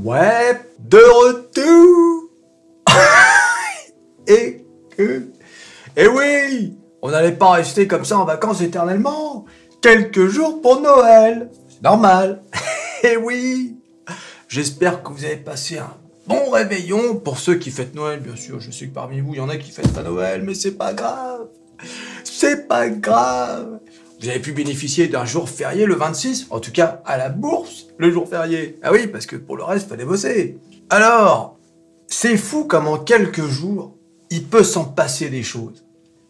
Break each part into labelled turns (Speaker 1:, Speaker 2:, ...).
Speaker 1: Ouais, de retour. Et oui, on n'allait pas rester comme ça en vacances éternellement. Quelques jours pour Noël, c'est normal. Et oui, j'espère que vous avez passé un bon réveillon. Pour ceux qui fêtent Noël, bien sûr, je sais que parmi vous, il y en a qui fêtent pas Noël, mais c'est pas grave. C'est pas grave. Vous avez pu bénéficier d'un jour férié le 26, en tout cas à la bourse, le jour férié. Ah oui, parce que pour le reste, fallait bosser. Alors, c'est fou comme en quelques jours, il peut s'en passer des choses.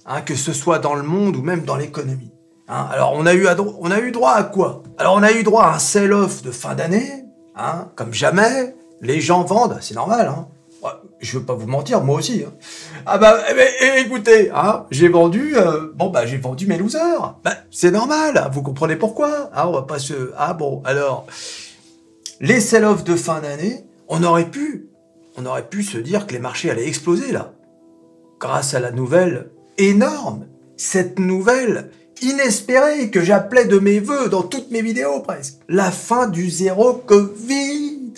Speaker 1: Hein, que ce soit dans le monde ou même dans l'économie. Hein, alors, on a eu droit à quoi? Alors, on a eu droit à un sell-off de fin d'année, hein, comme jamais. Les gens vendent, c'est normal. Hein. Ouais, je veux pas vous mentir, moi aussi. Hein. Ah bah, écoutez, hein, j'ai vendu mes losers. Bah, c'est normal, hein, vous comprenez pourquoi. Hein, on va pas se... Ah bon, alors, les sell-off de fin d'année, on aurait pu se dire que les marchés allaient exploser, là. Grâce à la nouvelle énorme, cette nouvelle inespérée que j'appelais de mes vœux dans toutes mes vidéos presque. La fin du zéro Covid.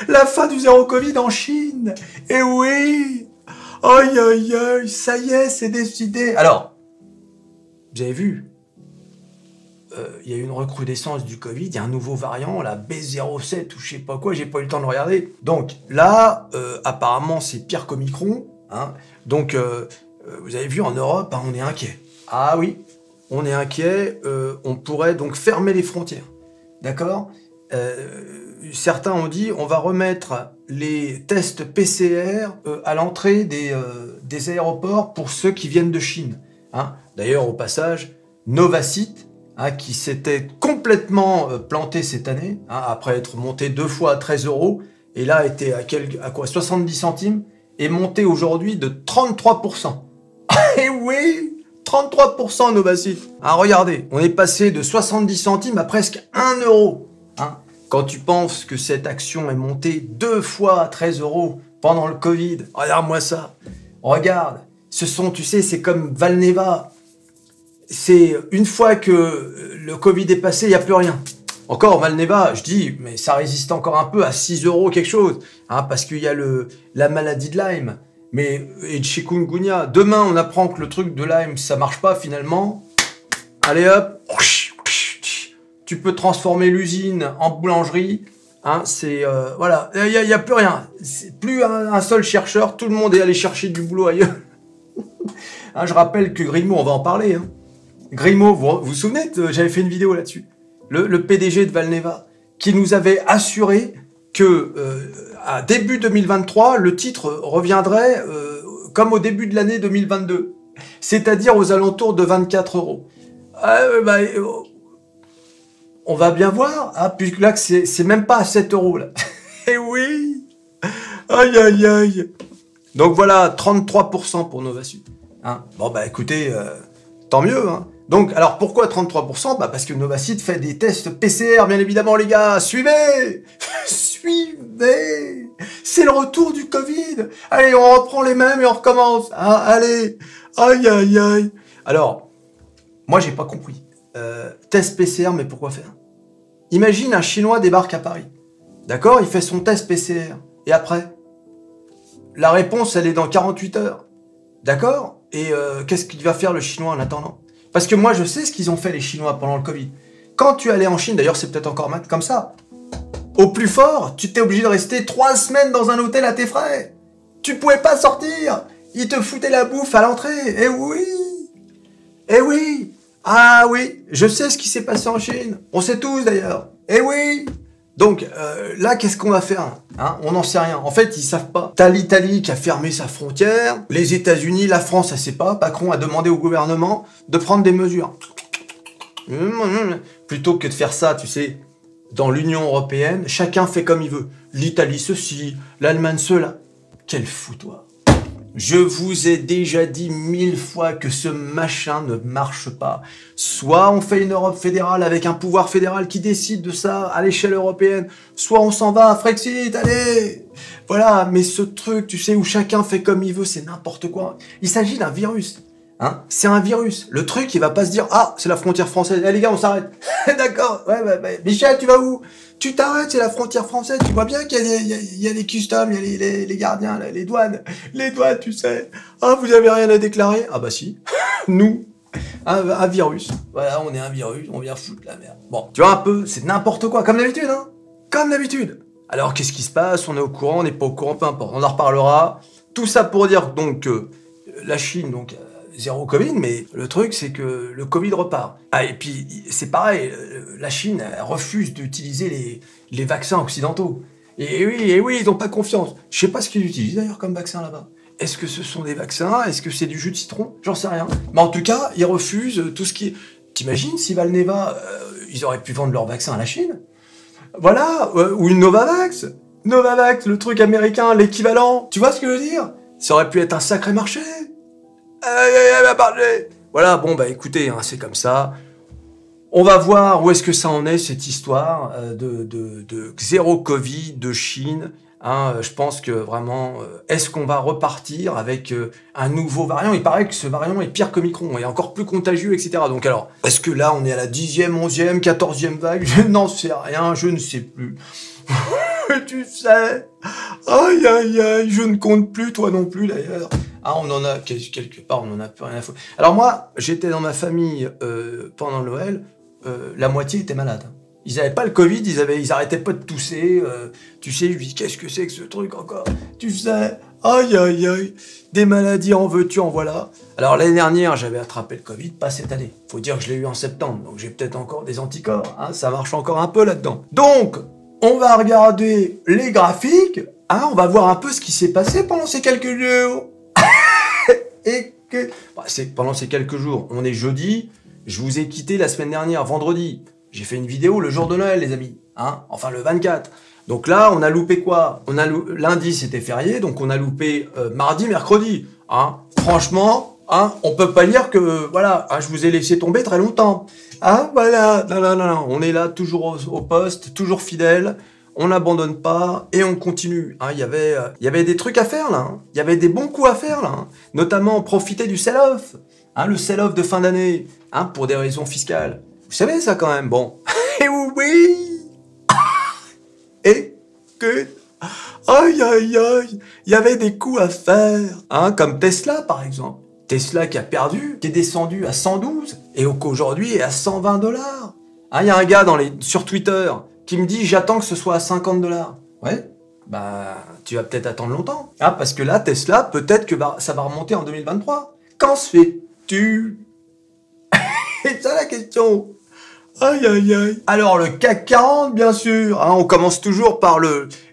Speaker 1: La fin du zéro Covid en Chine. Et oui. Aïe aïe aïe, ça y est, c'est décidé. Alors, vous avez vu, il y a eu une recrudescence du Covid, il y a un nouveau variant, la B07 ou je sais pas quoi, j'ai pas eu le temps de regarder. Donc là, apparemment, c'est pire qu'Omicron. Hein. Donc, vous avez vu, en Europe, hein, on est inquiet. Ah oui, on est inquiet. On pourrait donc fermer les frontières. D'accord ? Certains ont dit, on va remettre les tests PCR à l'entrée des aéroports pour ceux qui viennent de Chine. Hein. D'ailleurs, au passage, Novacite, hein, qui s'était complètement planté cette année, hein, après être monté 2 fois à 13 €, et là était à quoi 70 centimes, est monté aujourd'hui de 33%. Et oui, 33% Novacite. Hein, regardez, on est passé de 70 centimes à presque 1 €. Hein. Quand tu penses que cette action est montée 2 fois à 13 € pendant le Covid, regarde-moi ça. Regarde, ce sont, tu sais, c'est comme Valneva. C'est une fois que le Covid est passé, il n'y a plus rien. Encore Valneva, je dis, mais ça résiste encore un peu à 6 € quelque chose, hein, parce qu'il y a la maladie de Lyme, et de chikungunya. Demain, on apprend que le truc de Lyme, ça marche pas finalement. Allez hop, tu peux transformer l'usine en boulangerie. Hein, c'est voilà, il y a plus rien. C'est plus un seul chercheur, tout le monde est allé chercher du boulot ailleurs. Hein, je rappelle que Grimaud, on va en parler. Hein. Grimaud, vous vous souvenez, j'avais fait une vidéo là-dessus. Le PDG de Valneva, qui nous avait assuré que à début 2023, le titre reviendrait comme au début de l'année 2022, c'est-à-dire aux alentours de 24 €. On va bien voir, hein, puisque là, c'est même pas à 7 € là. Eh oui. Aïe aïe aïe. Donc voilà, 33% pour Novacite. Hein. Bon bah écoutez, tant mieux. Hein. Donc, alors pourquoi 33%? Bah parce que Novacite fait des tests PCR, bien évidemment, les gars. Suivez. Suivez. C'est le retour du Covid. Allez, on reprend les mêmes et on recommence. Hein, allez. Aïe aïe aïe. Alors, moi j'ai pas compris. Test PCR, mais pourquoi faire? Imagine un Chinois débarque à Paris. D'accord? Il fait son test PCR. Et après? La réponse, elle est dans 48 heures. D'accord? Et qu'est-ce qu'il va faire le Chinois en attendant? Parce que moi, je sais ce qu'ils ont fait les Chinois pendant le Covid. Quand tu allais en Chine, d'ailleurs, c'est peut-être encore comme ça. Au plus fort, tu t'es obligé de rester 3 semaines dans un hôtel à tes frais. Tu pouvais pas sortir. Ils te foutaient la bouffe à l'entrée. Eh oui! Eh oui! Ah oui, je sais ce qui s'est passé en Chine. On sait tous d'ailleurs. Eh oui. Donc là, qu'est-ce qu'on va faire? Hein, on n'en sait rien. En fait, ils savent pas. T'as l'Italie qui a fermé sa frontière. Les États-Unis, la France, ça sait pas. Macron a demandé au gouvernement de prendre des mesures. Plutôt que de faire ça, tu sais, dans l'Union européenne, chacun fait comme il veut. L'Italie ceci, l'Allemagne cela. Quel foutoir. Je vous ai déjà dit 1000 fois que ce machin ne marche pas. Soit on fait une Europe fédérale avec un pouvoir fédéral qui décide de ça à l'échelle européenne, soit on s'en va à Frexit, allez. Voilà, mais ce truc, tu sais, où chacun fait comme il veut, c'est n'importe quoi. Il s'agit d'un virus. Hein, c'est un virus. Le truc, il va pas se dire, ah, c'est la frontière française. Eh les gars, on s'arrête. D'accord. Ouais. Michel, tu vas où? Tu t'arrêtes, c'est la frontière française. Tu vois bien qu'il y a les customs, il y a les gardiens, là, les douanes. Les douanes, tu sais. Ah, vous avez rien à déclarer? Ah bah si. Nous. Un virus. Voilà, on est un virus, on vient foutre la merde. Bon, tu vois un peu, c'est n'importe quoi, comme d'habitude, hein. Comme d'habitude. Alors, qu'est-ce qui se passe? On est au courant, on n'est pas au courant, peu importe. On en reparlera. Tout ça pour dire donc que la Chine, donc, zéro Covid, mais le truc, c'est que le Covid repart. Ah, et puis, c'est pareil, la Chine elle refuse d'utiliser les vaccins occidentaux. Et oui, ils n'ont pas confiance. Je sais pas ce qu'ils utilisent d'ailleurs comme vaccin là-bas. Est-ce que ce sont des vaccins? Est-ce que c'est du jus de citron? J'en sais rien. Mais en tout cas, ils refusent tout ce qui est... T'imagines si Valneva, ils auraient pu vendre leur vaccin à la Chine? Voilà, ou une Novavax. Novavax, le truc américain, l'équivalent. Tu vois ce que je veux dire? Ça aurait pu être un sacré marché. Voilà, bon, bah écoutez, hein, c'est comme ça. On va voir où est-ce que ça en est, cette histoire de zéro Covid, de Chine. Hein, je pense que vraiment, est-ce qu'on va repartir avec un nouveau variant? Il paraît que ce variant est pire que Micron, est encore plus contagieux, etc. Donc alors, est-ce que là, on est à la 10e, 11e, 14e vague? Je n'en sais rien, je ne sais plus. Tu sais, aïe, je ne compte plus, toi non plus d'ailleurs. Ah, on en a, quelque part, on en a plus rien à foutre. Alors moi, j'étais dans ma famille pendant Noël, la moitié était malade. Ils n'avaient pas le Covid, ils arrêtaient pas de tousser. Tu sais, je dis, qu'est-ce que c'est que ce truc encore? Tu sais, aïe, des maladies en veux-tu, en voilà. Alors l'année dernière, j'avais attrapé le Covid, pas cette année. Faut dire que je l'ai eu en septembre, donc j'ai peut-être encore des anticorps. Hein, ça marche encore un peu là-dedans. Donc, on va regarder les graphiques. Hein, on va voir un peu ce qui s'est passé pendant ces quelques jours. Et que... Bah, pendant ces quelques jours, on est jeudi. Je vous ai quitté la semaine dernière, vendredi. J'ai fait une vidéo le jour de Noël, les amis. Hein, enfin, le 24. Donc là, on a loupé quoi? Lundi, c'était férié, donc on a loupé mardi, mercredi. Hein, franchement, hein, on peut pas dire que, voilà, hein, je vous ai laissé tomber très longtemps. Ah, voilà, non, on est là, toujours au poste, toujours fidèle. On n'abandonne pas et on continue. Hein, il y avait des trucs à faire là. Hein. Il y avait des bons coups à faire là. Hein. Notamment profiter du sell-off. Hein, le sell-off de fin d'année. Hein, pour des raisons fiscales. Vous savez ça quand même. Bon. Et oui. Et que... Aïe. Il y avait des coups à faire. Hein, comme Tesla par exemple. Tesla qui a perdu, qui est descendu à 112 et qu'aujourd'hui est à 120 $. Hein, il y a un gars sur Twitter qui me dit j'attends que ce soit à 50 $. Ouais, bah tu vas peut-être attendre longtemps. Ah, parce que là, Tesla, peut-être que ça va remonter en 2023. Qu'en fais-tu? C'est ça la question. Aïe. Alors le CAC 40, bien sûr. Hein, on commence toujours par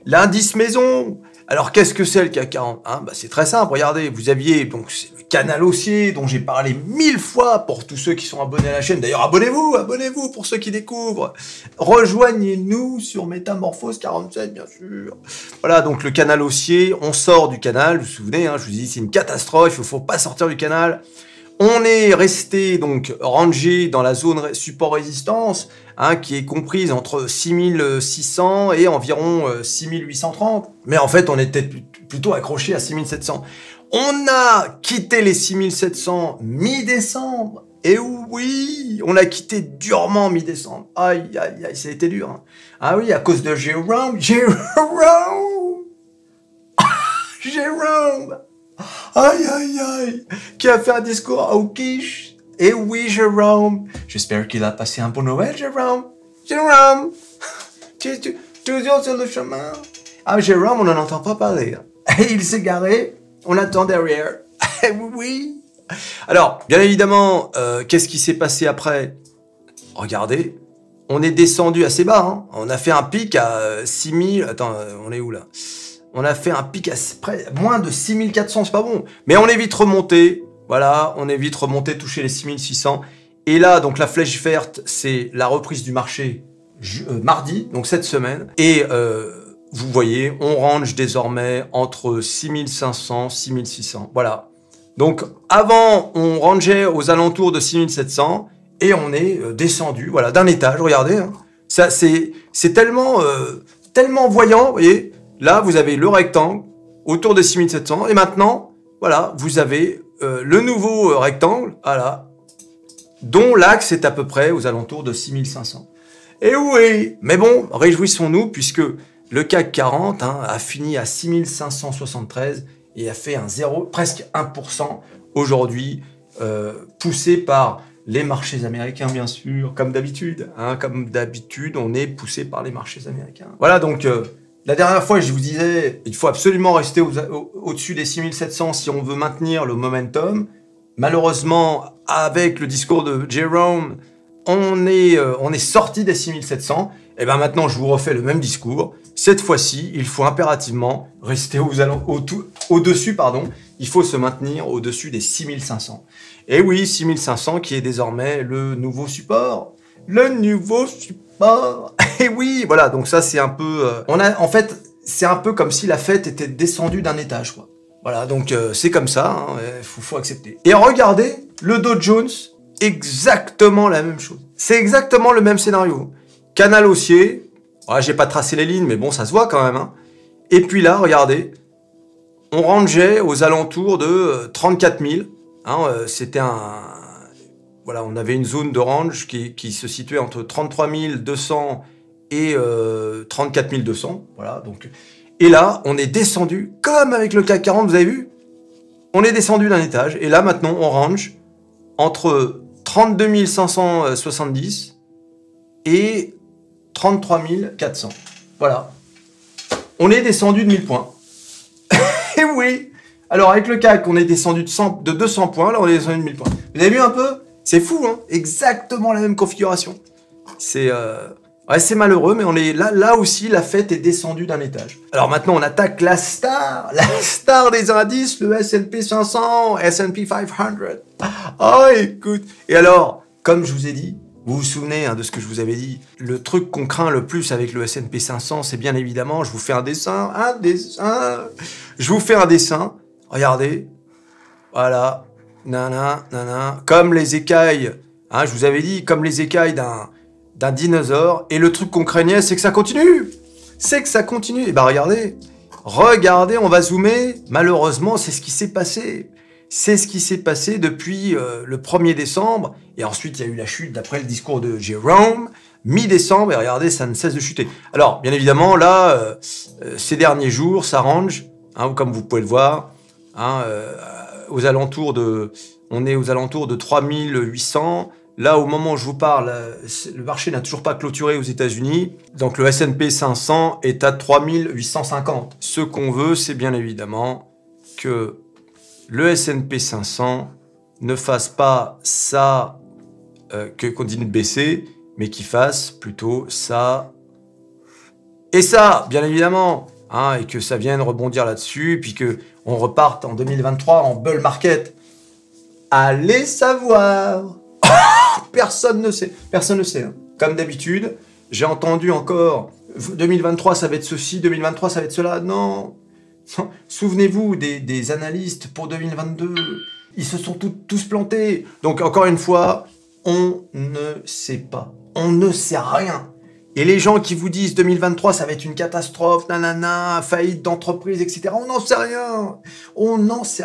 Speaker 1: l'indice maison. Alors qu'est-ce que c'est le CAC 40? Hein, bah, c'est très simple, regardez, vous aviez donc le canal haussier dont j'ai parlé 1000 fois pour tous ceux qui sont abonnés à la chaîne. D'ailleurs, abonnez-vous pour ceux qui découvrent. Rejoignez-nous sur Métamorphose 47, bien sûr. Voilà, donc le canal haussier, on sort du canal, vous vous souvenez, hein, je vous dis, c'est une catastrophe, il ne faut pas sortir du canal. On est resté donc rangé dans la zone support-résistance, hein, qui est comprise entre 6600 et environ 6830. Mais en fait, on était plutôt accroché à 6700. On a quitté les 6700 mi-décembre. Et oui, on a quitté durement mi-décembre. Aïe, ça a été dur. Hein. Ah oui, à cause de Jérôme. Aïe, qui a fait un discours au quiche. Et oui, Jérôme. J'espère qu'il a passé un bon Noël, Jérôme. Toujours sur le chemin. Ah, Jérôme, on n'en entend pas parler. Et il s'est garé. On attend derrière. Oui. Alors, bien évidemment, qu'est-ce qui s'est passé après? Regardez. On est descendu assez bas. Hein. On a fait un pic à 6000... Attends, on est où là? On a fait un pic à moins de 6400, c'est pas bon. Mais on est vite remonté. Voilà, on est vite remonté, toucher les 6600. Et là, donc la flèche verte, c'est la reprise du marché mardi, donc cette semaine. Et vous voyez, on range désormais entre 6500, 6600. Voilà. Donc avant, on rangeait aux alentours de 6700 et on est descendu, voilà, d'un étage. Regardez, hein. Ça, c'est tellement voyant, vous voyez. Là, vous avez le rectangle autour de 6700 et maintenant, voilà, vous avez le nouveau rectangle, voilà, dont l'axe est à peu près aux alentours de 6500. Et oui, mais bon, réjouissons-nous, puisque le CAC 40 a fini à 6573 et a fait presque 1% aujourd'hui, poussé par les marchés américains, bien sûr, comme d'habitude. Comme d'habitude, on est poussé par les marchés américains. Voilà, donc, la dernière fois, je vous disais, il faut absolument rester au-dessus des 6700 si on veut maintenir le momentum. Malheureusement, avec le discours de Jerome, on est sorti des 6700. Et bien maintenant, je vous refais le même discours. Cette fois-ci, il faut impérativement rester au-dessus, il faut se maintenir au-dessus des 6500. Et oui, 6500 qui est désormais le nouveau support. Le nouveau support. Et oui, voilà, donc ça c'est un peu... en fait, c'est un peu comme si la fête était descendue d'un étage, quoi. Voilà, donc c'est comme ça, faut accepter. Et regardez, le Dow Jones, exactement la même chose. C'est exactement le même scénario. Canal haussier, j'ai pas tracé les lignes, mais bon, ça se voit quand même. Et puis là, regardez, on rangeait aux alentours de 34 000. C'était voilà, on avait une zone de range qui se situait entre 33 200 et 34 200. Voilà, donc... Et là, on est descendu, comme avec le CAC 40, vous avez vu? On est descendu d'un étage, et là, maintenant, on range entre 32 570 et 33 400. Voilà. On est descendu de 1000 points. Et oui. Alors, avec le CAC, on est descendu de 200 points, là, on est descendu de 1000 points. Vous avez vu un peu? C'est fou, hein? Exactement la même configuration. C'est malheureux, mais on est là aussi, la fête est descendue d'un étage. Alors maintenant, on attaque la star des indices, le S&P 500, S&P 500. Oh, écoute. Et alors, comme je vous ai dit, vous vous souvenez de ce que je vous avais dit, le truc qu'on craint le plus avec le S&P 500, c'est bien évidemment, je vous fais un dessin. Je vous fais un dessin. Regardez. Voilà. Nana. Comme les écailles, je vous avais dit, comme les écailles d'un dinosaure, et le truc qu'on craignait, c'est que ça continue. Et bah regardez, on va zoomer. Malheureusement, c'est ce qui s'est passé. C'est ce qui s'est passé depuis le 1er décembre, et ensuite il y a eu la chute d'après le discours de Jerome, mi-décembre, et regardez, ça ne cesse de chuter. Alors, bien évidemment, là, ces derniers jours, ça range, comme vous pouvez le voir, aux alentours de... On est aux alentours de 3800. Là, au moment où je vous parle, le marché n'a toujours pas clôturé aux États-Unis. Donc, le S&P 500 est à 3850. Ce qu'on veut, c'est bien évidemment que le S&P 500 ne fasse pas ça, que continue de baisser, mais qu'il fasse plutôt ça et ça, bien évidemment. Et que ça vienne rebondir là-dessus, puis qu'on reparte en 2023 en bull market. Allez savoir. Personne ne sait. Comme d'habitude, j'ai entendu encore 2023 ça va être ceci, 2023 ça va être cela. Non. Souvenez-vous des analystes pour 2022. Ils se sont tous plantés. Donc encore une fois, on ne sait pas. On ne sait rien. Et les gens qui vous disent 2023 ça va être une catastrophe, faillite d'entreprise, etc. On n'en sait rien.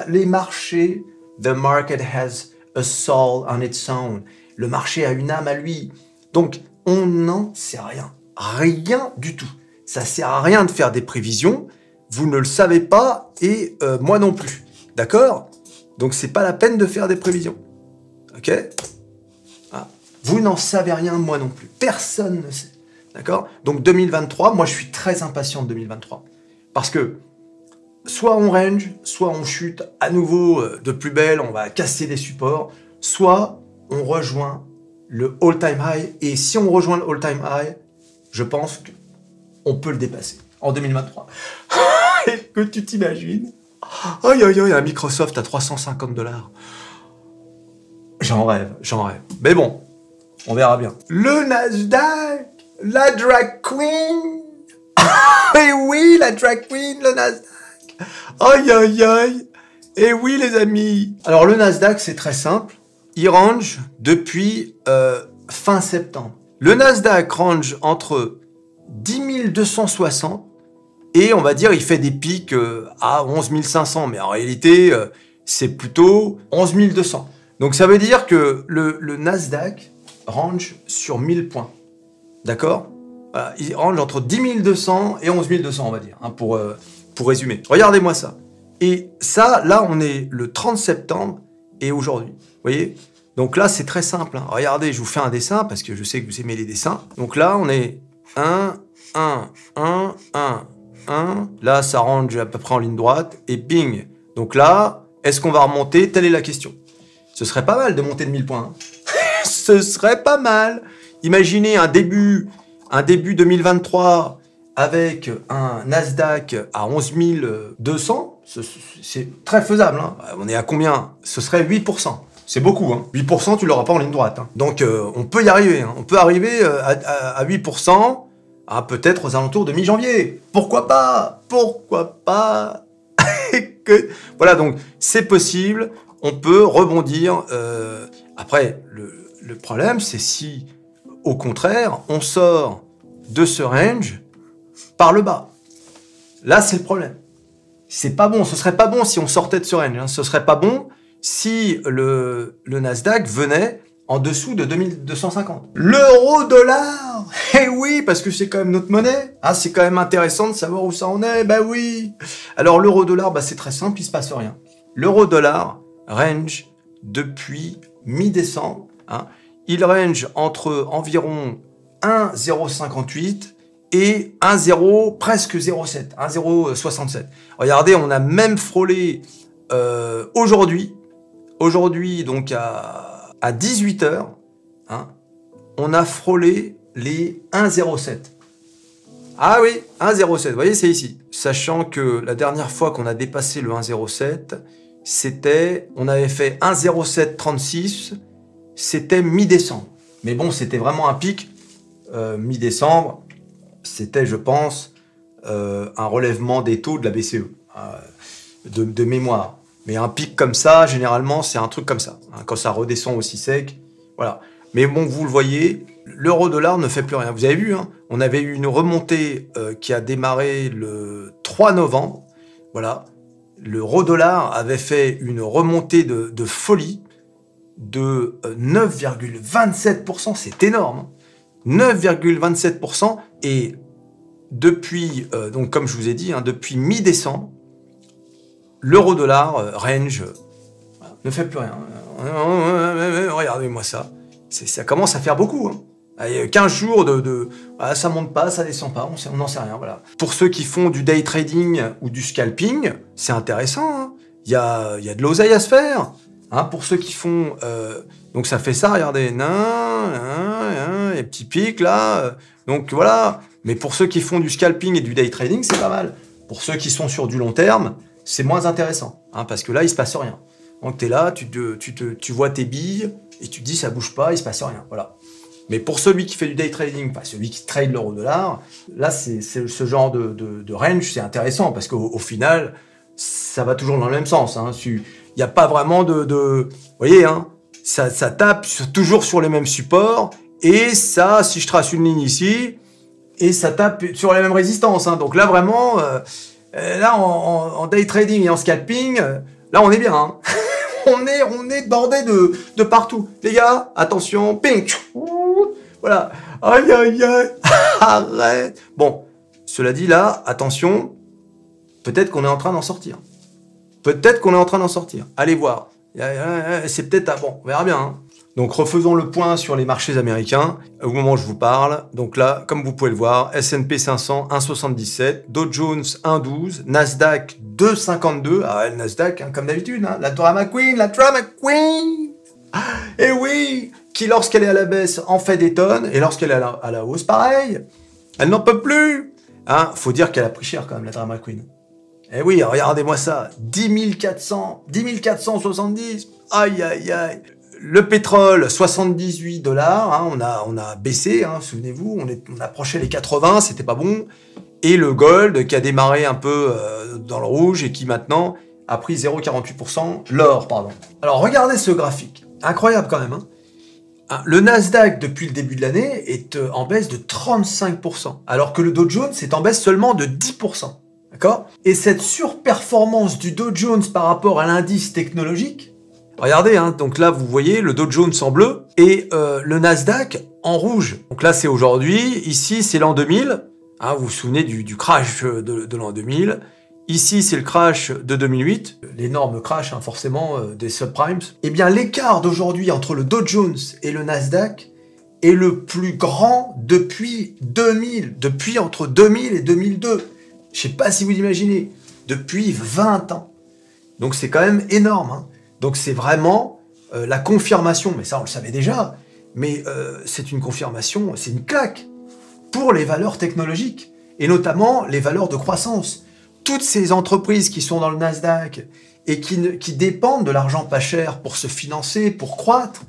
Speaker 1: Les marchés, the market has a soul on its own. Le marché a une âme à lui. Donc, on n'en sait rien. Rien du tout. Ça sert à rien de faire des prévisions. Vous ne le savez pas et moi non plus. D'accord? Donc, c'est pas la peine de faire des prévisions. Ok? Vous n'en savez rien, moi non plus. Personne ne sait. D'accord? Donc, 2023, moi, je suis très impatient de 2023. Parce que soit on range, soit on chute à nouveau de plus belle, on va casser des supports, soit on rejoint le all-time high, et si on rejoint le all-time high, je pense qu'on peut le dépasser en 2023. Que tu t'imagines? Un Microsoft à 350 $. J'en rêve. Mais bon, on verra bien. Le Nasdaq, la drag queen. Et oui, la drag queen, le Nasdaq. Et oui, les amis. Alors, le Nasdaq, c'est très simple. Il range depuis fin septembre. Le Nasdaq range entre 10 260 et on va dire il fait des pics à 11 500. Mais en réalité, c'est plutôt 11 200. Donc ça veut dire que le Nasdaq range sur 1000 points. D'accord? Voilà, il range entre 10 200 et 11 200, on va dire, hein, pour résumer. Regardez-moi ça. Et ça, là, on est le 30 septembre et aujourd'hui. Vous voyez? Donc là, c'est très simple. Hein. Regardez, je vous fais un dessin parce que je sais que vous aimez les dessins. Donc là, on est 1, 1, 1, 1, 1. Là, ça range à peu près en ligne droite. Et bing. Donc là, est-ce qu'on va remonter? Telle est la question. Ce serait pas mal de monter de 1000 points. Hein. Ce serait pas mal. Imaginez un début 2023 avec un Nasdaq à 11 200. C'est très faisable. Hein. On est à combien? Ce serait 8%. C'est beaucoup. Hein. 8%, tu l'auras pas en ligne droite. Hein. Donc, on peut y arriver. Hein. On peut arriver à 8% à peut-être aux alentours de mi-janvier. Pourquoi pas? Pourquoi pas? Voilà, donc c'est possible. On peut rebondir. Après, le problème, c'est si, au contraire, on sort de ce range par le bas. Là, c'est le problème. C'est pas bon. Ce serait pas bon si on sortait de ce range. Hein. Ce serait pas bon si le Nasdaq venait en dessous de 2250. L'euro-dollar. Eh oui, parce que c'est quand même notre monnaie. Ah, c'est quand même intéressant de savoir où ça en est. Bah oui. Alors, l'euro-dollar, bah, c'est très simple, il se passe rien. L'euro-dollar range depuis mi-décembre. Hein. Il range entre environ 1,058 et 1,0, presque 0,7, 1,067. Regardez, on a même frôlé aujourd'hui, donc à 18h, hein, on a frôlé les 1,07. Ah oui, 1,07, vous voyez, c'est ici. Sachant que la dernière fois qu'on a dépassé le 1,07, on avait fait 1,0736, c'était mi-décembre. Mais bon, c'était vraiment un pic mi-décembre. C'était, je pense, un relèvement des taux de la BCE, de mémoire. Mais un pic comme ça, généralement, c'est un truc comme ça. Hein, quand ça redescend aussi sec, voilà. Mais bon, vous le voyez, l'euro-dollar ne fait plus rien. Vous avez vu, hein, on avait eu une remontée qui a démarré le 3 novembre. Voilà. L'euro-dollar avait fait une remontée de folie de 9,27%. C'est énorme. Hein. 9,27%. Et depuis, donc comme je vous ai dit, hein, depuis mi-décembre, l'euro-dollar range ne fait plus rien. Regardez-moi ça. Ça commence à faire beaucoup. Hein. 15 jours ça monte pas, ça descend pas, on n'en sait rien. Voilà. Pour ceux qui font du day trading ou du scalping, c'est intéressant. Hein. Il y a de l'oseille à se faire. Hein, pour ceux qui font... donc ça fait ça, regardez. Les petits pics là. Donc voilà. Mais pour ceux qui font du scalping et du day trading, c'est pas mal. Pour ceux qui sont sur du long terme, c'est moins intéressant, hein, parce que là, il se passe rien. Donc, tu es là, tu vois tes billes, et tu te dis, ça bouge pas, il se passe rien, voilà. Mais pour celui qui fait du day trading, enfin, celui qui trade l'euro-dollar, là, c'est ce genre de range, c'est intéressant, parce qu'au final, ça va toujours dans le même sens. Hein. Il n'y a pas vraiment vous voyez, hein, ça tape toujours sur les mêmes supports, et ça, si je trace une ligne ici, et ça tape sur les mêmes résistances. Hein. Donc là, vraiment... là, en day trading et en scalping, là, on est bien. Hein. on est bordé de partout. Les gars, attention, ping. Voilà. Aïe, aïe, aïe. Arrête. Bon, cela dit, là, attention, peut-être qu'on est en train d'en sortir. Peut-être qu'on est en train d'en sortir. Allez voir. C'est peut-être... Bon, on verra bien. Hein. Donc, refaisons le point sur les marchés américains au moment où je vous parle. Donc là, comme vous pouvez le voir, S&P 500, 1,77, Dow Jones, 1,12, Nasdaq, 2,52. Ah, le Nasdaq, hein, comme d'habitude, hein, la drama queen. Et oui, qui lorsqu'elle est à la baisse en fait des tonnes, et lorsqu'elle est à la hausse, pareil. Elle n'en peut plus. Hein, faut dire qu'elle a pris cher quand même, la drama queen. Eh oui, regardez-moi ça, 10 470. Aïe, aïe, aïe. Le pétrole, 78 $, hein, on a baissé, hein, souvenez-vous, on approchait les 80, c'était pas bon. Et le gold qui a démarré un peu dans le rouge et qui maintenant a pris 0,48%, l'or, pardon. Alors regardez ce graphique, incroyable quand même. Hein. Le Nasdaq, depuis le début de l'année, est en baisse de 35%, alors que le Dow Jones est en baisse seulement de 10%. D'accord? Et cette surperformance du Dow Jones par rapport à l'indice technologique, regardez, hein, donc là, vous voyez le Dow Jones en bleu et le Nasdaq en rouge. Donc là, c'est aujourd'hui. Ici, c'est l'an 2000. Hein, vous vous souvenez du crash de l'an 2000. Ici, c'est le crash de 2008. L'énorme crash, hein, forcément, des subprimes. Eh bien, l'écart d'aujourd'hui entre le Dow Jones et le Nasdaq est le plus grand depuis 2000. Depuis entre 2000 et 2002. Je sais pas si vous imaginez. Depuis 20 ans. Donc, c'est quand même énorme, hein. Donc c'est vraiment la confirmation, mais ça on le savait déjà, mais c'est une confirmation, c'est une claque pour les valeurs technologiques, et notamment les valeurs de croissance. Toutes ces entreprises qui sont dans le Nasdaq et qui dépendent de l'argent pas cher pour se financer, pour croître,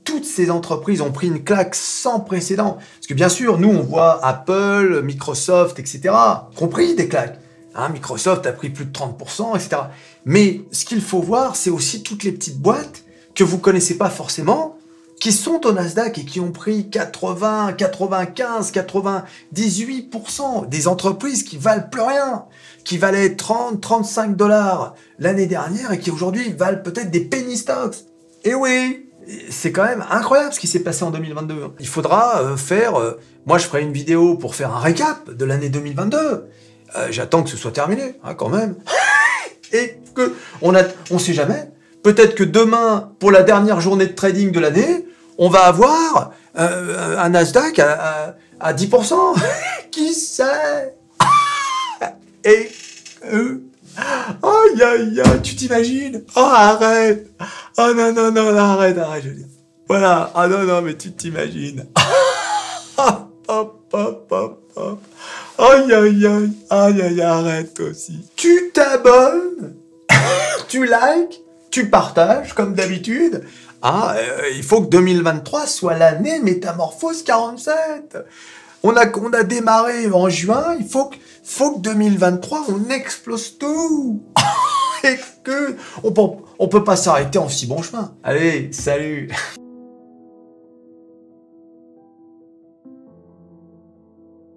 Speaker 1: toutes ces entreprises ont pris une claque sans précédent. Parce que bien sûr, nous on voit Apple, Microsoft, etc., compris des claques. Hein, Microsoft a pris plus de 30%, etc. Mais ce qu'il faut voir, c'est aussi toutes les petites boîtes que vous connaissez pas forcément, qui sont au Nasdaq et qui ont pris 80, 95, 98%. Des entreprises qui valent plus rien, qui valaient 30, 35 $ l'année dernière et qui aujourd'hui valent peut-être des penny stocks. Et oui, c'est quand même incroyable ce qui s'est passé en 2022. Il faudra moi je ferai une vidéo pour faire un récap de l'année 2022. J'attends que ce soit terminé, hein, quand même. Et que on sait jamais. Peut-être que demain, pour la dernière journée de trading de l'année, on va avoir un Nasdaq à 10%. Qui sait? Et aïe aïe aïe, tu t'imagines? Oh arrête! Oh non non non, arrête, je veux dire. Voilà. Ah non non, mais tu t'imagines. Hop hop hop hop hop. Aïe aïe aïe, aïe aïe, arrête toi aussi. Tu t'abonnes, tu likes, tu partages comme d'habitude. Ah, il faut que 2023 soit l'année Métamorphose 47. On a démarré en juin, il faut que 2023 on explose tout. Et que on peut pas s'arrêter en si bon chemin. Allez, salut.